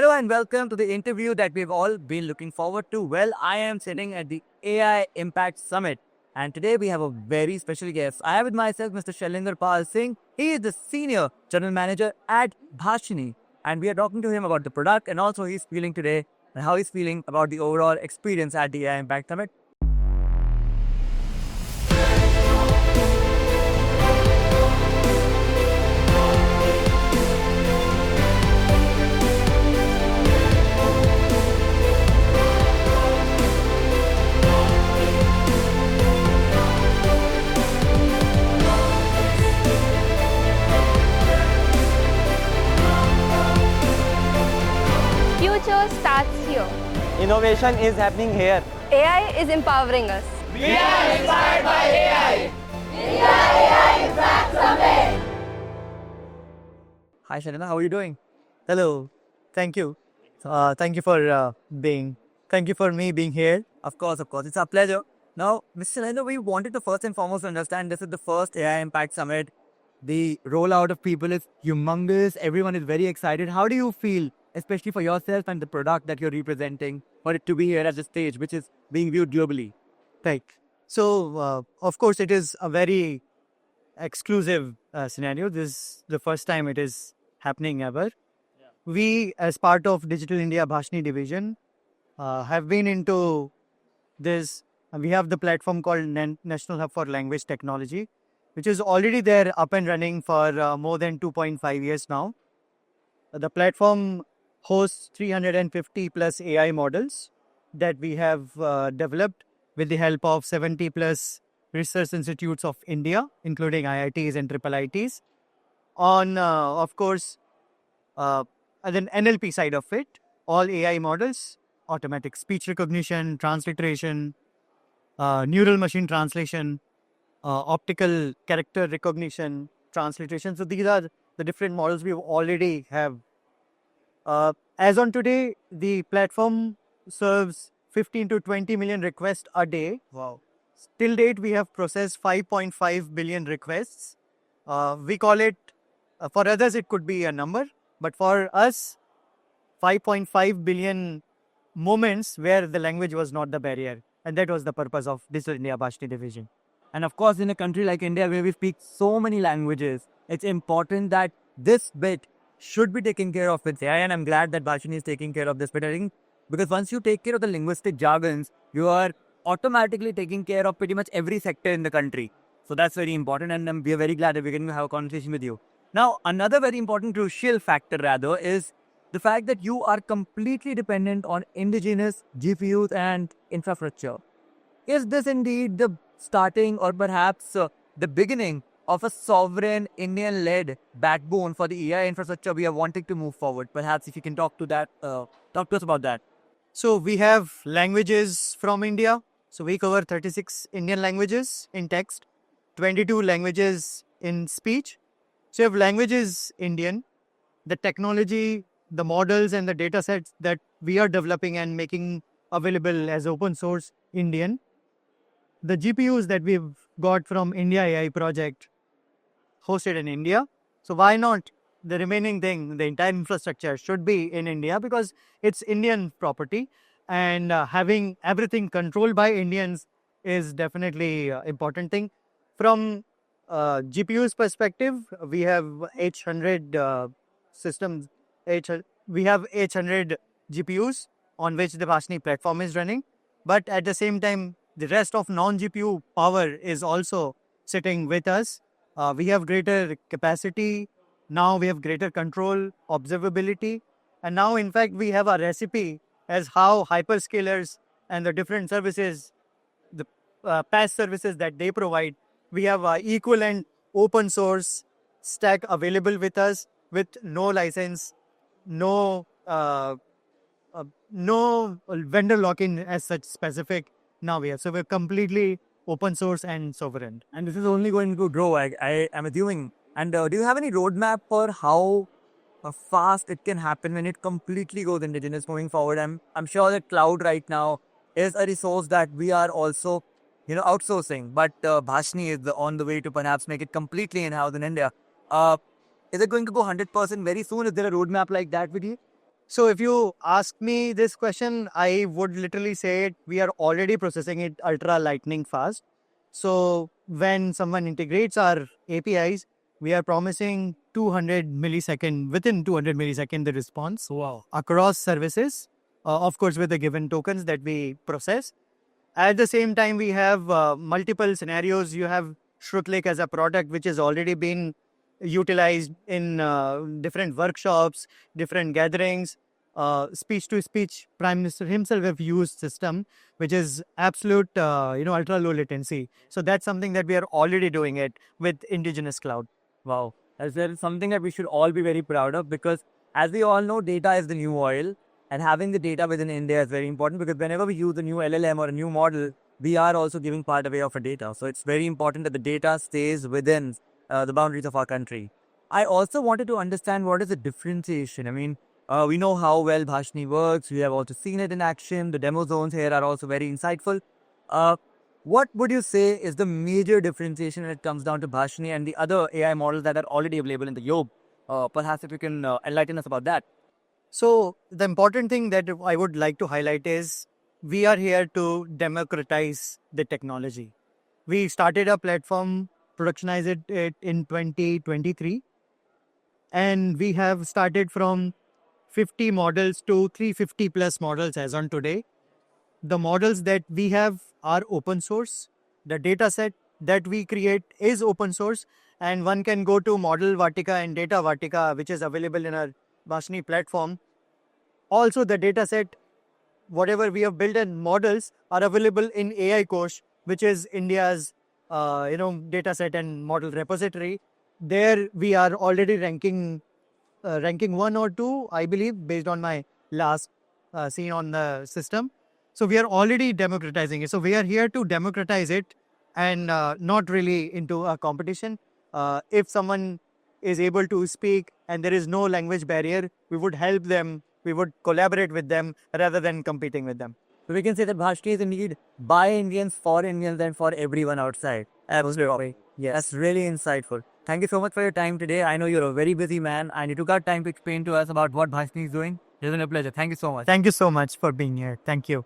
Hello and welcome to the interview that we've all been looking forward to. Well, I am sitting at the AI Impact Summit, and today we have a very special guest. I have with myself Mr. Shailendra Pal Singh. He is the Senior General Manager at Bhashini, and we are talking to him about the product and also he's feeling today and how he's feeling about the overall experience at the AI Impact Summit. Future starts here. Innovation is happening here. AI is empowering us. Hi, Shailendra, how are you doing? Hello, thank you. Thank you for thank you for me being here. Of course, it's our pleasure. Now, Mr. Shailendra, we wanted to first and foremost understand this is the first AI Impact Summit. The rollout of people is humongous. Everyone is very excited. How do you feel, especially for yourself and the product that you're representing, for it to be here at the stage, which is being viewed globally? Right. So, of course, it is a very exclusive scenario. This is the first time it is happening ever. We, as part of Digital India Bhashni division, have been into this. We have the platform called National Hub for Language Technology, which is already there up and running for more than 2.5 years now. The platform hosts 350 plus AI models that we have developed with the help of 70 plus research institutes of India, including IITs and triple ITs. On, of course, and then NLP side of it, all AI models, automatic speech recognition, transliteration, neural machine translation, optical character recognition, transliteration. So these are the different models we already have. As on today, the platform serves 15 to 20 million requests a day. Wow. Till date, we have processed 5.5 billion requests. We call it, for others, it could be a number, but for us, 5.5 billion moments where the language was not the barrier. And that was the purpose of Digital India Bhashni division. And of course, in a country like India where we speak so many languages, it's important that this bit should be taken care of with AI. And I'm glad that Bhashini is taking care of this bit. I think because once you take care of the linguistic jargons, you are automatically taking care of pretty much every sector in the country. So that's very important. And we are very glad that we're going to have a conversation with you. Now, another very important crucial factor rather is the fact that you are completely dependent on indigenous GPUs and infrastructure. Is this indeed the starting or perhaps the beginning of a sovereign Indian-led backbone for the AI infrastructure we are wanting to move forward? Perhaps if you can talk to us about that. So we have languages from India. So we cover 36 Indian languages in text, 22 languages in speech. So you have languages Indian, the technology, the models and the data sets that we are developing and making available as open source Indian. The GPUs that we've got from India AI project hosted in India. So why not the remaining thing, the entire infrastructure should be in India because it's Indian property and having everything controlled by Indians is definitely important thing. From GPU's perspective, we have H100 systems. We have H100 GPUs on which the Bhashni platform is running. But at the same time, the rest of non-GPU power is also sitting with us. We have greater capacity. Now we have greater control, observability. And now, in fact, we have a recipe as how hyperscalers and the different services, the PaaS services that they provide, we have equivalent open source stack available with us with no license, no vendor lock-in as such specific. Now we have. So we're completely open source and sovereign. And this is only going to grow, I am assuming. And do you have any roadmap for how fast it can happen when it completely goes indigenous moving forward? I'm sure that cloud right now is a resource that we are also, outsourcing. But Bhashni is on the way to perhaps make it completely in-house in India. Is it going to go 100% very soon? Is there a roadmap like that with you? So if you ask me this question, I would literally say we are already processing it ultra lightning fast. So when someone integrates our APIs, we are promising 200 millisecond, within 200 millisecond the response across services, of course with the given tokens that we process. At the same time, we have multiple scenarios. You have Shrutlake as a product which has already been utilized in different workshops, different gatherings. Speech to speech, Prime Minister himself have used system which is absolute, ultra low latency. So that's something that we are already doing it with indigenous cloud. Wow. That's something that we should all be very proud of, because as we all know, data is the new oil, and having the data within India is very important, because whenever we use a new LLM or a new model, we are also giving part away of our data. So it's very important that the data stays within the boundaries of our country. I also wanted to understand what is the differentiation. I mean, we know how well Bhashni works. We have also seen it in action. The demo zones here are also very insightful. What would you say is the major differentiation when it comes down to Bhashni and the other AI models that are already available in the Yob? Perhaps if you can enlighten us about that. So the important thing that I would like to highlight is we are here to democratize the technology. We started a platform, productionized it in 2023, and we have started from 50 models to 350 plus models as on today. The models that we have are open source. The data set that we create is open source, and one can go to Model Vatika and Data Vatika, which is available in our Bhashni platform. Also, the data set, whatever we have built in models, are available in AI Kosh, which is India's data set and model repository. There we are already ranking 1 or 2, I believe, based on my last seen on the system. So we are already democratizing it. So we are here to democratize it and not really into a competition. If someone is able to speak and there is no language barrier, we would help them, we would collaborate with them rather than competing with them. So we can say that Bhashni is indeed by Indians, for Indians, and for everyone outside. Absolutely. Yes. That's really insightful. Thank you so much for your time today. I know you're a very busy man and you took out time to explain to us about what Bhashni is doing. It's been a pleasure. Thank you so much. Thank you so much for being here. Thank you.